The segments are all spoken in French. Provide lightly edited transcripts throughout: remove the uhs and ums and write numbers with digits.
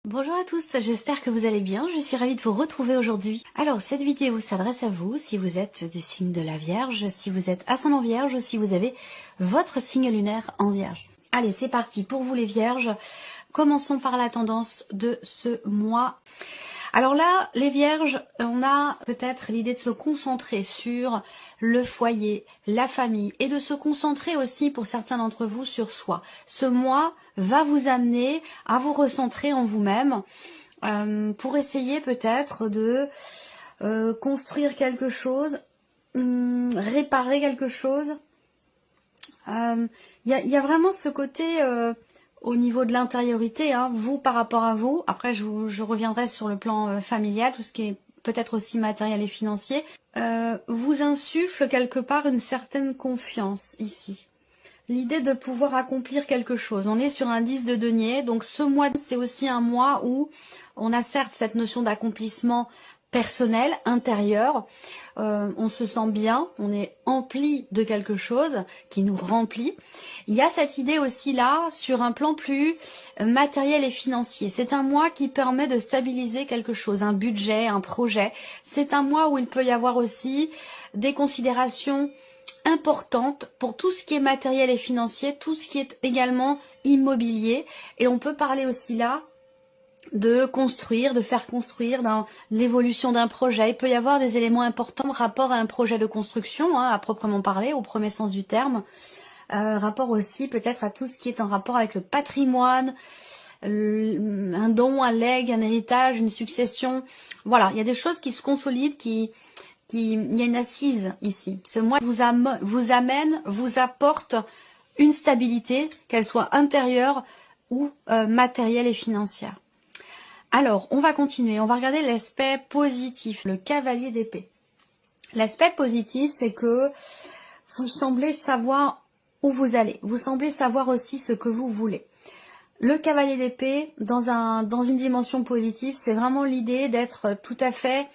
Bonjour à tous, j'espère que vous allez bien, je suis ravie de vous retrouver aujourd'hui. Alors cette vidéo s'adresse à vous si vous êtes du signe de la Vierge, si vous êtes ascendant Vierge, si vous avez votre signe lunaire en Vierge. Allez, c'est parti pour vous les Vierges, commençons par la tendance de ce mois. Alors là, les Vierges, on a peut-être l'idée de se concentrer sur le foyer, la famille et de se concentrer aussi pour certains d'entre vous sur soi. Ce mois va vous amener à vous recentrer en vous-même pour essayer peut-être de construire quelque chose, réparer quelque chose. Il y a vraiment ce côté... au niveau de l'intériorité, hein, vous par rapport à vous, après je reviendrai sur le plan familial, tout ce qui est peut-être aussi matériel et financier, vous insuffle quelque part une certaine confiance ici. L'idée de pouvoir accomplir quelque chose. On est sur un 10 de denier, donc ce mois c'est aussi un mois où on a certes cette notion d'accomplissement personnel, intérieur, on se sent bien, on est empli de quelque chose qui nous remplit. Il y a cette idée aussi là sur un plan plus matériel et financier. C'est un mois qui permet de stabiliser quelque chose, un budget, un projet. C'est un mois où il peut y avoir aussi des considérations importantes pour tout ce qui est matériel et financier, tout ce qui est également immobilier. Et on peut parler aussi là de construire, de faire construire dans l'évolution d'un projet. Il peut y avoir des éléments importants rapport à un projet de construction, hein, à proprement parler, au premier sens du terme. Rapport aussi peut-être à tout ce qui est en rapport avec le patrimoine, un don, un legs, un héritage, une succession. Voilà, il y a des choses qui se consolident, il y a une assise ici. Ce mois vous amène, vous apporte une stabilité, qu'elle soit intérieure ou matérielle et financière. Alors, on va continuer, on va regarder l'aspect positif, le cavalier d'épée. L'aspect positif, c'est que vous semblez savoir où vous allez. Vous semblez savoir aussi ce que vous voulez. Le cavalier d'épée, dans une dimension positive, c'est vraiment l'idée d'être tout à fait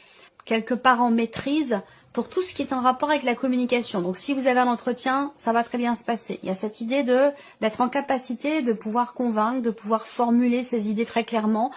quelque part en maîtrise pour tout ce qui est en rapport avec la communication. Donc si vous avez un entretien, ça va très bien se passer. Il y a cette idée d'être en capacité de pouvoir convaincre, de pouvoir formuler ses idées très clairement,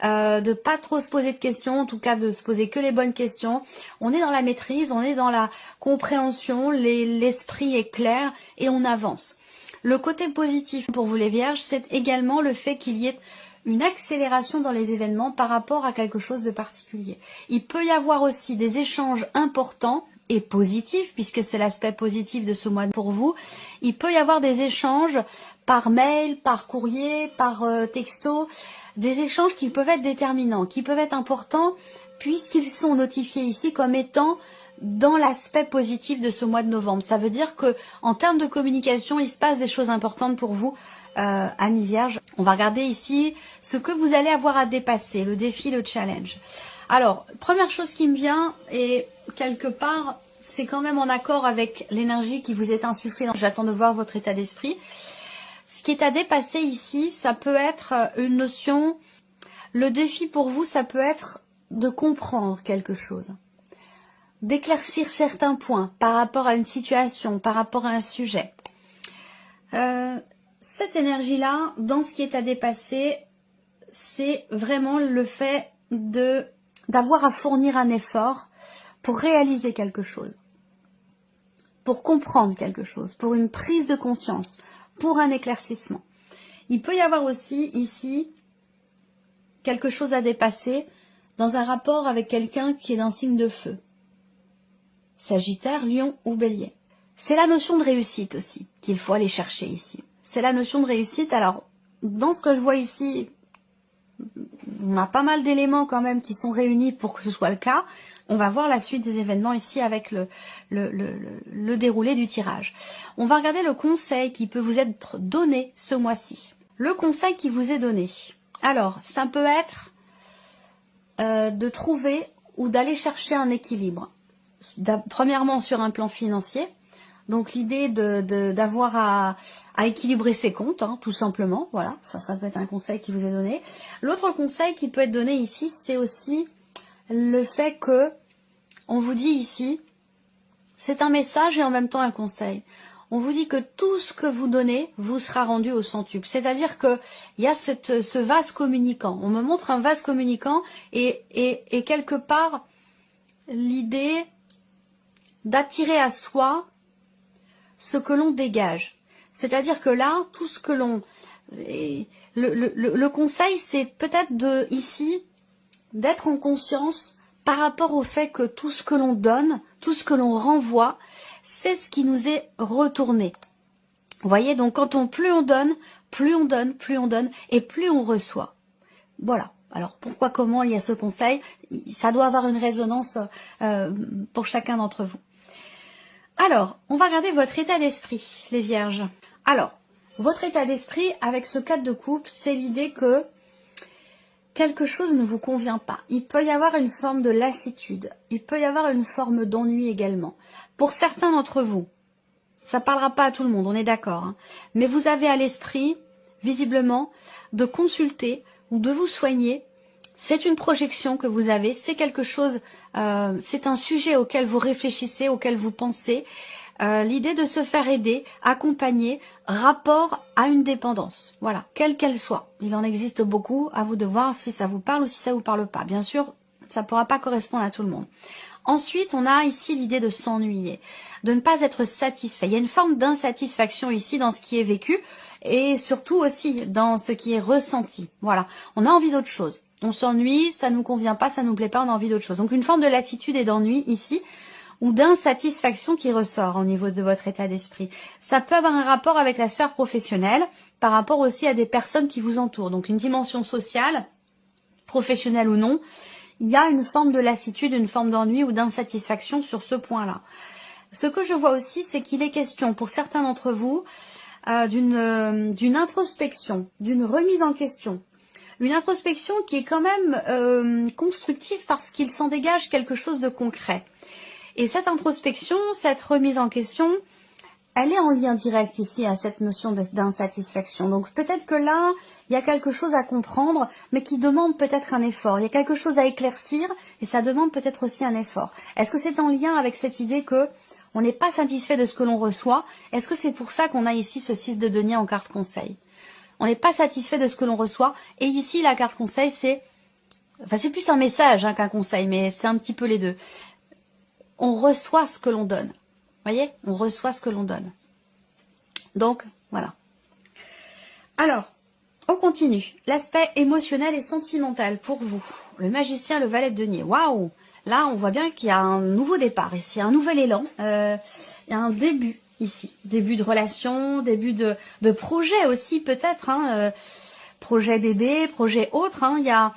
de pas trop se poser de questions, en tout cas de se poser que les bonnes questions. On est dans la maîtrise, on est dans la compréhension, l'esprit est clair et on avance. Le côté positif pour vous les Vierges, c'est également le fait qu'il y ait une accélération dans les événements par rapport à quelque chose de particulier. Il peut y avoir aussi des échanges importants et positifs, puisque c'est l'aspect positif de ce mois pour vous. Il peut y avoir des échanges par mail, par courrier, par texto, des échanges qui peuvent être déterminants, qui peuvent être importants, puisqu'ils sont notifiés ici comme étant dans l'aspect positif de ce mois de novembre. Ça veut dire que en termes de communication, il se passe des choses importantes pour vous, Amis Vierge. On va regarder ici ce que vous allez avoir à dépasser, le défi, le challenge. Alors, première chose qui me vient, et quelque part, c'est quand même en accord avec l'énergie qui vous est insufflée. J'attends de voir votre état d'esprit. Ce qui est à dépasser ici, ça peut être une notion, le défi pour vous, ça peut être de comprendre quelque chose, d'éclaircir certains points par rapport à une situation, par rapport à un sujet. Cette énergie-là, dans ce qui est à dépasser, c'est vraiment le fait d'avoir à fournir un effort pour réaliser quelque chose, pour comprendre quelque chose, pour une prise de conscience, pour un éclaircissement. Il peut y avoir aussi ici quelque chose à dépasser dans un rapport avec quelqu'un qui est d'un signe de feu. Sagittaire, Lion ou Bélier. C'est la notion de réussite aussi qu'il faut aller chercher ici. C'est la notion de réussite. Alors, dans ce que je vois ici, on a pas mal d'éléments quand même qui sont réunis pour que ce soit le cas. On va voir la suite des événements ici avec le déroulé du tirage. On va regarder le conseil qui peut vous être donné ce mois-ci. Le conseil qui vous est donné. Alors, ça peut être de trouver ou d'aller chercher un équilibre. Premièrement sur un plan financier, donc l'idée d'avoir à équilibrer ses comptes, hein, tout simplement, voilà, ça peut être un conseil qui vous est donné. L'autre conseil qui peut être donné ici, c'est aussi le fait que, on vous dit ici, c'est un message et en même temps un conseil. on vous dit que tout ce que vous donnez vous sera rendu au centuple. C'est-à-dire qu'il y a ce vase communicant. On me montre un vase communicant et quelque part, l'idée d'attirer à soi ce que l'on dégage. C'est-à-dire que là, tout ce que l'on... Le conseil, c'est peut-être ici d'être en conscience par rapport au fait que tout ce que l'on donne, tout ce que l'on renvoie, c'est ce qui nous est retourné. Vous voyez, donc plus on donne, plus on donne, plus on donne, et plus on reçoit. Voilà. Alors, pourquoi, comment il y a ce conseil? Ça doit avoir une résonance pour chacun d'entre vous. Alors, on va regarder votre état d'esprit, les vierges. Alors, votre état d'esprit, avec ce 4 de coupe, c'est l'idée que quelque chose ne vous convient pas. Il peut y avoir une forme de lassitude. Il peut y avoir une forme d'ennui également. Pour certains d'entre vous, ça ne parlera pas à tout le monde, on est d'accord. Hein, mais vous avez à l'esprit, visiblement, de consulter ou de vous soigner. C'est une projection que vous avez. C'est quelque chose, c'est un sujet auquel vous réfléchissez, auquel vous pensez. L'idée de se faire aider, accompagner, rapport à une dépendance, voilà, quelle qu'elle soit. Il en existe beaucoup, à vous de voir si ça vous parle ou si ça vous parle pas. Bien sûr, ça ne pourra pas correspondre à tout le monde. Ensuite, on a ici l'idée de s'ennuyer, de ne pas être satisfait. Il y a une forme d'insatisfaction ici dans ce qui est vécu et surtout aussi dans ce qui est ressenti. Voilà, on a envie d'autre chose. On s'ennuie, ça nous convient pas, ça nous plaît pas, on a envie d'autre chose. Donc une forme de lassitude et d'ennui ici, ou d'insatisfaction qui ressort au niveau de votre état d'esprit. Ça peut avoir un rapport avec la sphère professionnelle, par rapport aussi à des personnes qui vous entourent. Donc une dimension sociale, professionnelle ou non, il y a une forme de lassitude, une forme d'ennui ou d'insatisfaction sur ce point-là. Ce que je vois aussi, c'est qu'il est question pour certains d'entre vous d'une introspection, d'une remise en question. Une introspection qui est quand même constructive parce qu'il s'en dégage quelque chose de concret. Et cette introspection, cette remise en question, elle est en lien direct ici à cette notion d'insatisfaction. Donc peut-être que là, il y a quelque chose à comprendre, mais qui demande peut-être un effort. Il y a quelque chose à éclaircir et ça demande peut-être aussi un effort. Est-ce que c'est en lien avec cette idée que on n'est pas satisfait de ce que l'on reçoit? Est-ce que c'est pour ça qu'on a ici ce 6 de denier en carte conseil? On n'est pas satisfait de ce que l'on reçoit. Et ici, la carte conseil, c'est plus un message hein, qu'un conseil, mais c'est un petit peu les deux. On reçoit ce que l'on donne. Vous voyez, on reçoit ce que l'on donne. Donc, voilà. Alors, on continue. L'aspect émotionnel et sentimental pour vous. Le magicien, le valet de denier. Waouh! Là, on voit bien qu'il y a un nouveau départ ici, un nouvel élan. Il y a un début ici. Début de relation, début de projet aussi peut-être. Hein, projet bébé, projet autre. Hein, il y a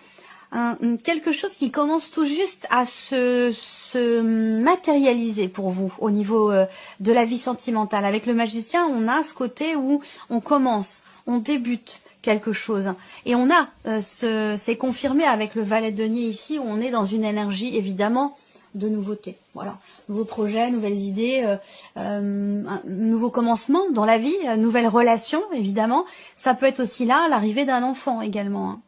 quelque chose qui commence tout juste à se matérialiser pour vous au niveau de la vie sentimentale. Avec le magicien, on a ce côté où on commence, on débute quelque chose. Et on a, c'est confirmé avec le valet de denier ici, où on est dans une énergie évidemment de nouveauté. Voilà, nouveaux projets, nouvelles idées, un nouveau commencement dans la vie, nouvelles relations évidemment. Ça peut être aussi là l'arrivée d'un enfant également. Hein.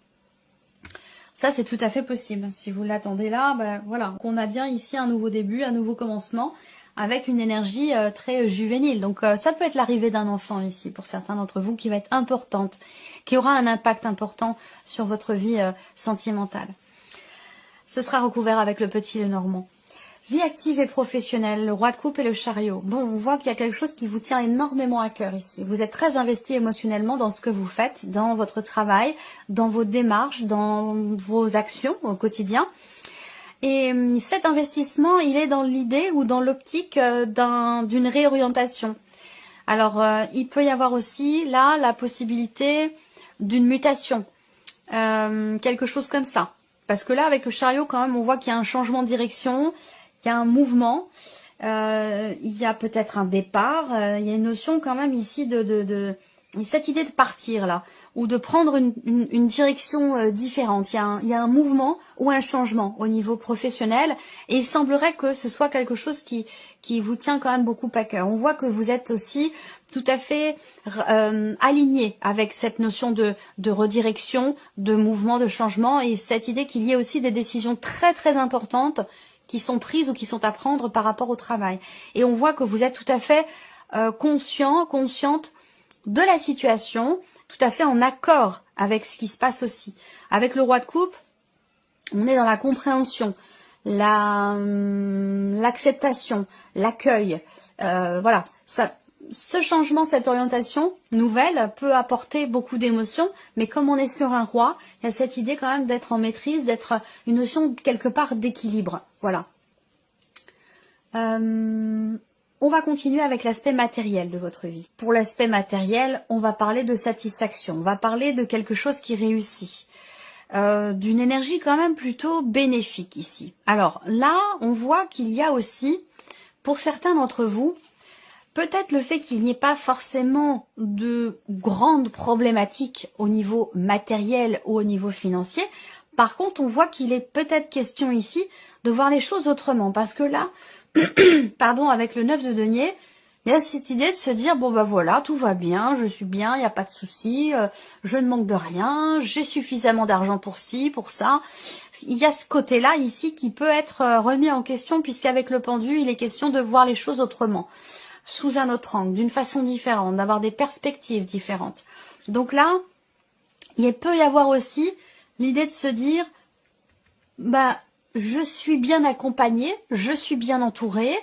Ça, c'est tout à fait possible. Si vous l'attendez là, ben voilà, qu'on a bien ici un nouveau début, un nouveau commencement, avec une énergie très juvénile. Donc, ça peut être l'arrivée d'un enfant ici, pour certains d'entre vous, qui va être importante, qui aura un impact important sur votre vie sentimentale. Ce sera recouvert avec le petit Lenormand. Vie active et professionnelle, le roi de coupe et le chariot. Bon, on voit qu'il y a quelque chose qui vous tient énormément à cœur ici. Vous êtes très investi émotionnellement dans ce que vous faites, dans votre travail, dans vos démarches, dans vos actions au quotidien. Et cet investissement, il est dans l'idée ou dans l'optique d'une réorientation. Alors, il peut y avoir aussi là la possibilité d'une mutation, quelque chose comme ça. Parce que là, avec le chariot, quand même, on voit qu'il y a un changement de direction. Il y a un mouvement, il y a peut-être un départ, il y a une notion quand même ici cette idée de partir là, ou de prendre une direction différente. Il y a un mouvement ou un changement au niveau professionnel et il semblerait que ce soit quelque chose qui vous tient quand même beaucoup à cœur. On voit que vous êtes aussi tout à fait aligné avec cette notion de redirection, de mouvement, de changement et cette idée qu'il y ait aussi des décisions très très importantes qui sont prises ou qui sont à prendre par rapport au travail. Et on voit que vous êtes tout à fait conscient, consciente de la situation, tout à fait en accord avec ce qui se passe aussi. Avec le roi de coupe, on est dans la compréhension, l'acceptation, l'accueil. Voilà, ce changement, cette orientation nouvelle peut apporter beaucoup d'émotions, mais comme on est sur un roi, il y a cette idée quand même d'être en maîtrise, d'être une notion quelque part d'équilibre. Voilà. On va continuer avec l'aspect matériel de votre vie. Pour l'aspect matériel, on va parler de satisfaction, on va parler de quelque chose qui réussit. D'une énergie quand même plutôt bénéfique ici. Alors là, on voit qu'il y a aussi, pour certains d'entre vous, peut-être le fait qu'il n'y ait pas forcément de grandes problématiques au niveau matériel ou au niveau financier. Par contre, on voit qu'il est peut-être question ici de voir les choses autrement. Parce que là, pardon, avec le 9 de denier, il y a cette idée de se dire, bon bah voilà, tout va bien, je suis bien, il n'y a pas de souci, je ne manque de rien, j'ai suffisamment d'argent pour ci, pour ça. Il y a ce côté-là ici qui peut être remis en question, puisqu'avec le pendu, il est question de voir les choses autrement, sous un autre angle, d'une façon différente, d'avoir des perspectives différentes. Donc là, il peut y avoir aussi l'idée de se dire, bah, je suis bien accompagnée, je suis bien entourée,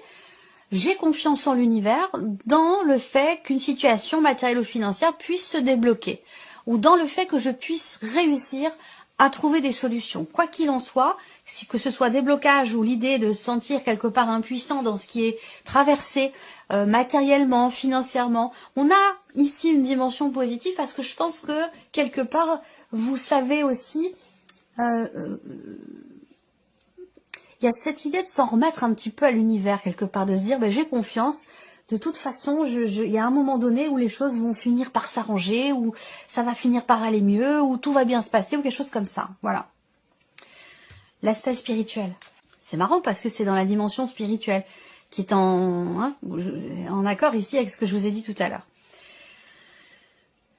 j'ai confiance en l'univers dans le fait qu'une situation matérielle ou financière puisse se débloquer, ou dans le fait que je puisse réussir à trouver des solutions. Quoi qu'il en soit, que ce soit des blocages ou l'idée de se sentir quelque part impuissant dans ce qui est traversé matériellement, financièrement, on a ici une dimension positive parce que je pense que quelque part, vous savez aussi... il y a cette idée de s'en remettre un petit peu à l'univers quelque part, de se dire j'ai confiance, de toute façon il y a un moment donné où les choses vont finir par s'arranger, où ça va finir par aller mieux, où tout va bien se passer, ou quelque chose comme ça, voilà. L'aspect spirituel, c'est marrant parce que c'est dans la dimension spirituelle, qui est en accord ici avec ce que je vous ai dit tout à l'heure.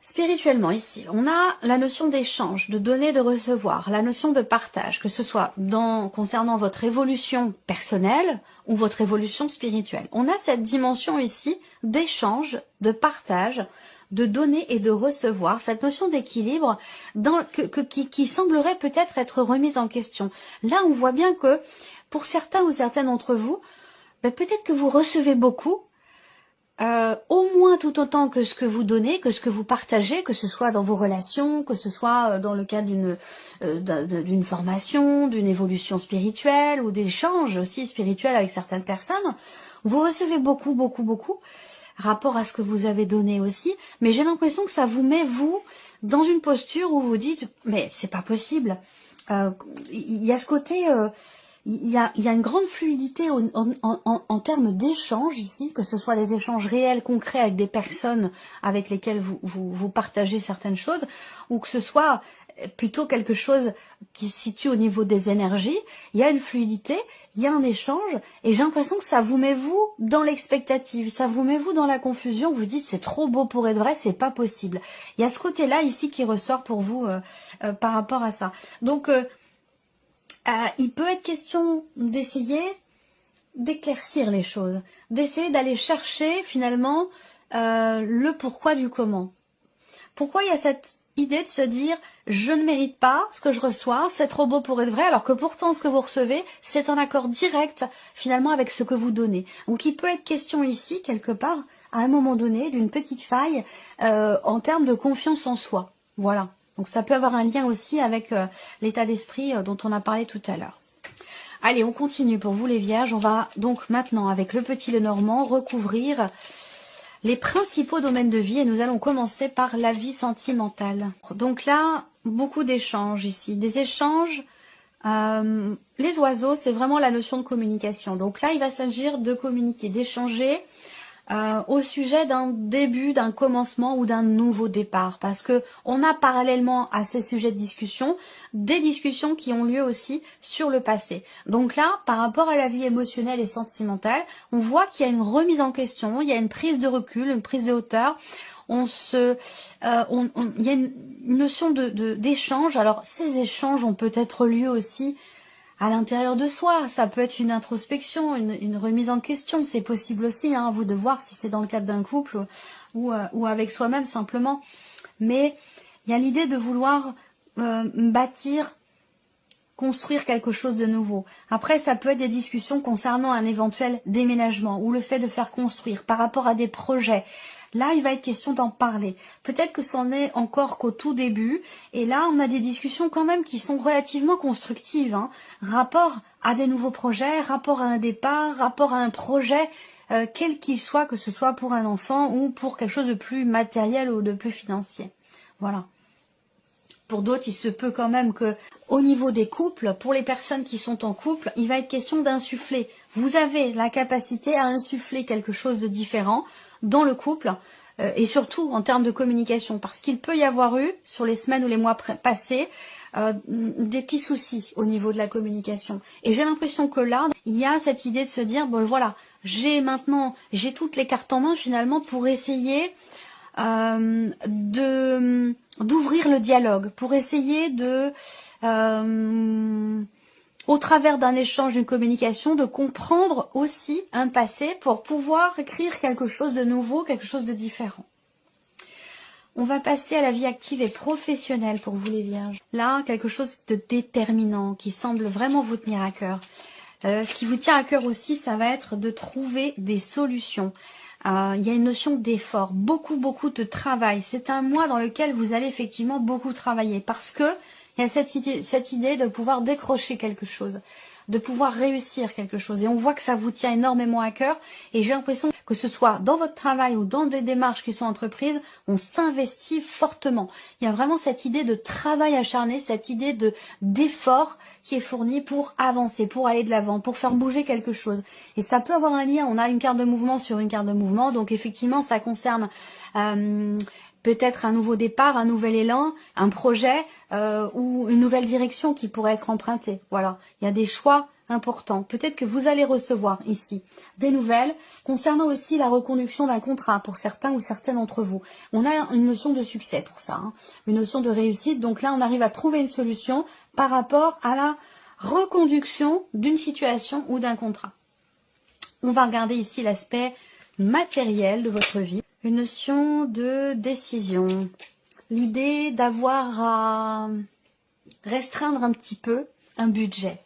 Spirituellement, ici, on a la notion d'échange, de donner, de recevoir, la notion de partage, que ce soit concernant votre évolution personnelle ou votre évolution spirituelle. On a cette dimension ici d'échange, de partage, de donner et de recevoir, cette notion d'équilibre qui semblerait peut-être être remise en question. Là, on voit bien que pour certains ou certaines d'entre vous, peut-être que vous recevez beaucoup, au moins tout autant que ce que vous donnez, que ce que vous partagez, que ce soit dans vos relations, que ce soit dans le cadre d'une formation, d'une évolution spirituelle ou d'échanges aussi spirituels avec certaines personnes. Vous recevez beaucoup, beaucoup, beaucoup, rapport à ce que vous avez donné aussi, mais j'ai l'impression que ça vous met, vous, dans une posture où vous dites, mais c'est pas possible. Il y a ce côté... il y a une grande fluidité en termes d'échanges ici, que ce soit des échanges réels, concrets avec des personnes avec lesquelles vous partagez certaines choses, ou que ce soit plutôt quelque chose qui se situe au niveau des énergies. Il y a une fluidité, il y a un échange, et j'ai l'impression que ça vous met vous dans l'expectative, ça vous met vous dans la confusion, vous dites c'est trop beau pour être vrai, c'est pas possible. Il y a ce côté-là ici qui ressort pour vous par rapport à ça. Donc il peut être question d'essayer d'éclaircir les choses, d'essayer d'aller chercher finalement le pourquoi du comment. Pourquoi il y a cette idée de se dire je ne mérite pas ce que je reçois, c'est trop beau pour être vrai, alors que pourtant ce que vous recevez, c'est en accord direct finalement avec ce que vous donnez. Donc il peut être question ici, quelque part, à un moment donné, d'une petite faille en termes de confiance en soi. Voilà. Donc ça peut avoir un lien aussi avec l'état d'esprit dont on a parlé tout à l'heure. Allez, on continue pour vous les vierges. On va donc maintenant, avec le petit Lenormand, recouvrir les principaux domaines de vie et nous allons commencer par la vie sentimentale. Donc là, beaucoup d'échanges ici. Des échanges, les oiseaux, c'est vraiment la notion de communication. Donc là, il va s'agir de communiquer, d'échanger au sujet d'un début, d'un commencement ou d'un nouveau départ, parce que on a parallèlement à ces sujets de discussion des discussions qui ont lieu aussi sur le passé. Donc là, par rapport à la vie émotionnelle et sentimentale, on voit qu'il y a une remise en question, il y a une prise de recul, une prise de hauteur. Il y a une notion d'échange. Alors ces échanges ont peut-être lieu aussi à l'intérieur de soi. Ça peut être une introspection, une remise en question. C'est possible aussi, hein, à vous de voir si c'est dans le cadre d'un couple ou avec soi-même simplement. Mais il y a l'idée de vouloir bâtir, construire quelque chose de nouveau. Après, ça peut être des discussions concernant un éventuel déménagement ou le fait de faire construire par rapport à des projets. Là, il va être question d'en parler. Peut-être que c'en est encore qu'au tout début. Et là, on a des discussions quand même qui sont relativement constructives. Hein. Rapport à des nouveaux projets, rapport à un départ, rapport à un projet, quel qu'il soit, que ce soit pour un enfant ou pour quelque chose de plus matériel ou de plus financier. Voilà. Pour d'autres, il se peut quand même que, au niveau des couples, pour les personnes qui sont en couple, il va être question d'insuffler. Vous avez la capacité à insuffler quelque chose de différent dans le couple et surtout en termes de communication. Parce qu'il peut y avoir eu, sur les semaines ou les mois passés, des petits soucis au niveau de la communication. Et j'ai l'impression que là, il y a cette idée de se dire, bon voilà, j'ai toutes les cartes en main finalement pour essayer d'ouvrir le dialogue, pour essayer de, au travers d'un échange, d'une communication, de comprendre aussi un passé pour pouvoir écrire quelque chose de nouveau, quelque chose de différent. On va passer à la vie active et professionnelle pour vous les vierges. Là, quelque chose de déterminant qui semble vraiment vous tenir à cœur. Ce qui vous tient à cœur aussi, ça va être de trouver des solutions. Il y a une notion d'effort, beaucoup de travail. C'est un mois dans lequel vous allez effectivement beaucoup travailler parce que il y a cette idée de pouvoir décrocher quelque chose, de pouvoir réussir quelque chose. Et on voit que ça vous tient énormément à cœur. Et j'ai l'impression que ce soit dans votre travail ou dans des démarches qui sont entreprises, on s'investit fortement. Il y a vraiment cette idée de travail acharné, cette idée d'effort qui est fourni pour avancer, pour aller de l'avant, pour faire bouger quelque chose. Et ça peut avoir un lien, on a une carte de mouvement sur une carte de mouvement, donc effectivement ça concerne peut-être un nouveau départ, un nouvel élan, un projet ou une nouvelle direction qui pourrait être empruntée. Voilà, il y a des choix importants. Peut-être que vous allez recevoir ici des nouvelles concernant aussi la reconduction d'un contrat pour certains ou certaines d'entre vous. On a une notion de succès pour ça, hein, une notion de réussite. Donc là, on arrive à trouver une solution par rapport à la reconduction d'une situation ou d'un contrat. On va regarder ici l'aspect matériel de votre vie. Une notion de décision. L'idée d'avoir à restreindre un petit peu un budget.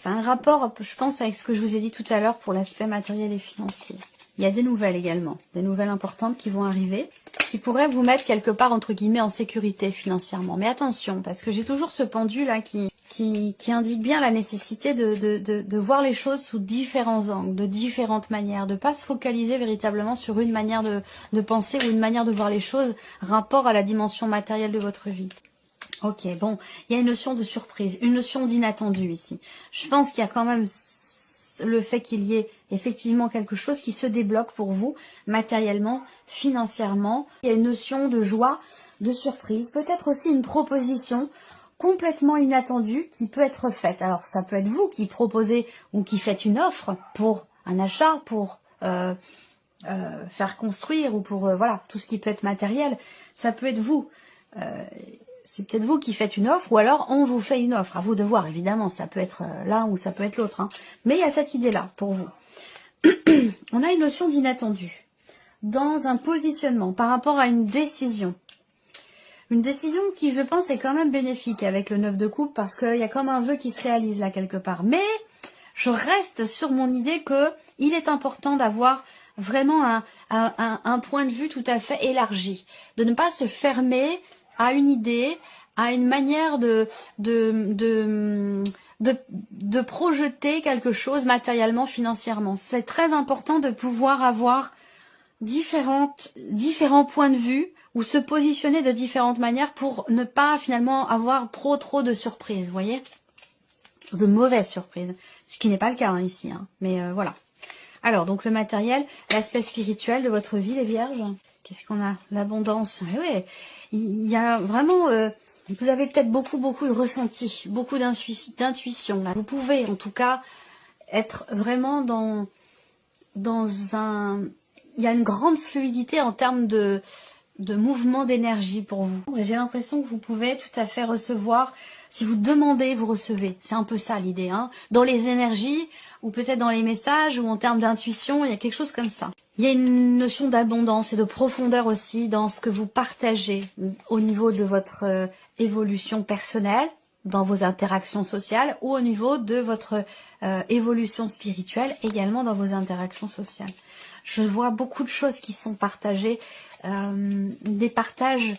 C'est un rapport, je pense, avec ce que je vous ai dit tout à l'heure pour l'aspect matériel et financier. Il y a des nouvelles également, des nouvelles importantes qui vont arriver, qui pourraient vous mettre quelque part, entre guillemets, en sécurité financièrement. Mais attention, parce que j'ai toujours ce pendu là qui indique bien la nécessité de voir les choses sous différents angles, de différentes manières, de ne pas se focaliser véritablement sur une manière de penser ou une manière de voir les choses, rapport à la dimension matérielle de votre vie. Ok, bon, il y a une notion de surprise, une notion d'inattendu ici. Je pense qu'il y a quand même le fait qu'il y ait effectivement quelque chose qui se débloque pour vous, matériellement, financièrement. Il y a une notion de joie, de surprise, peut-être aussi une proposition complètement inattendue qui peut être faite. Alors ça peut être vous qui proposez ou qui faites une offre pour un achat, pour faire construire ou pour voilà tout ce qui peut être matériel. Ça peut être vous. C'est peut-être vous qui faites une offre ou alors on vous fait une offre. À vous de voir, évidemment. Ça peut être l'un ou ça peut être l'autre. Hein. Mais il y a cette idée-là pour vous. On a une notion d'inattendu dans un positionnement par rapport à une décision. Une décision qui, je pense, est quand même bénéfique avec le 9 de coupe parce qu'il y a comme un vœu qui se réalise là quelque part. Mais je reste sur mon idée qu'il est important d'avoir vraiment un point de vue tout à fait élargi. De ne pas se fermer à une idée, à une manière de projeter quelque chose matériellement, financièrement. C'est très important de pouvoir avoir différents points de vue ou se positionner de différentes manières pour ne pas finalement avoir trop de surprises, vous voyez, de mauvaises surprises, ce qui n'est pas le cas hein, ici, hein. Mais voilà. Alors, donc le matériel, l'aspect spirituel de votre vie, les vierges. Qu'est-ce qu'on a? L'abondance. Ouais, il y a vraiment... vous avez peut-être beaucoup de ressenti, beaucoup d'intuition. Vous pouvez, en tout cas, être vraiment dans un... Il y a une grande fluidité en termes de mouvement d'énergie pour vous. J'ai l'impression que vous pouvez tout à fait recevoir Si vous demandez, vous recevez. C'est un peu ça l'idée, hein. Dans les énergies, ou peut-être dans les messages, ou en termes d'intuition, il y a quelque chose comme ça. Il y a une notion d'abondance et de profondeur aussi dans ce que vous partagez au niveau de votre évolution personnelle, dans vos interactions sociales, ou au niveau de votre évolution spirituelle, également dans vos interactions sociales. Je vois beaucoup de choses qui sont partagées, des partages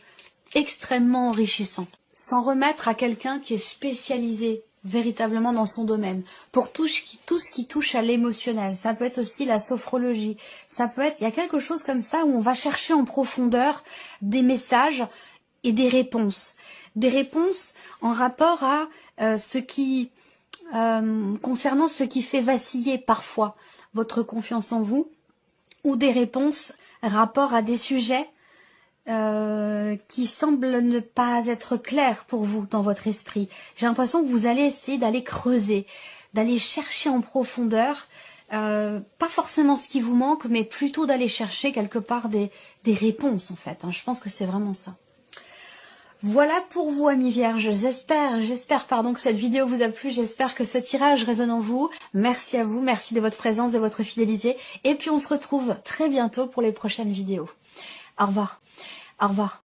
extrêmement enrichissants. S'en remettre à quelqu'un qui est spécialisé véritablement dans son domaine, pour tout ce qui touche à l'émotionnel. Ça peut être aussi la sophrologie, ça peut être, il y a quelque chose comme ça où on va chercher en profondeur des messages et des réponses. Des réponses en rapport à concernant ce qui fait vaciller parfois votre confiance en vous, ou des réponses rapport à des sujets qui semblent ne pas être clairs pour vous dans votre esprit. J'ai l'impression que vous allez essayer d'aller creuser, d'aller chercher en profondeur, pas forcément ce qui vous manque, mais plutôt d'aller chercher quelque part des réponses en fait. Je pense que c'est vraiment ça. Voilà pour vous, amis vierges. J'espère que cette vidéo vous a plu. J'espère que ce tirage résonne en vous. Merci à vous, merci de votre présence, de votre fidélité. Et puis on se retrouve très bientôt pour les prochaines vidéos. Au revoir. Au revoir.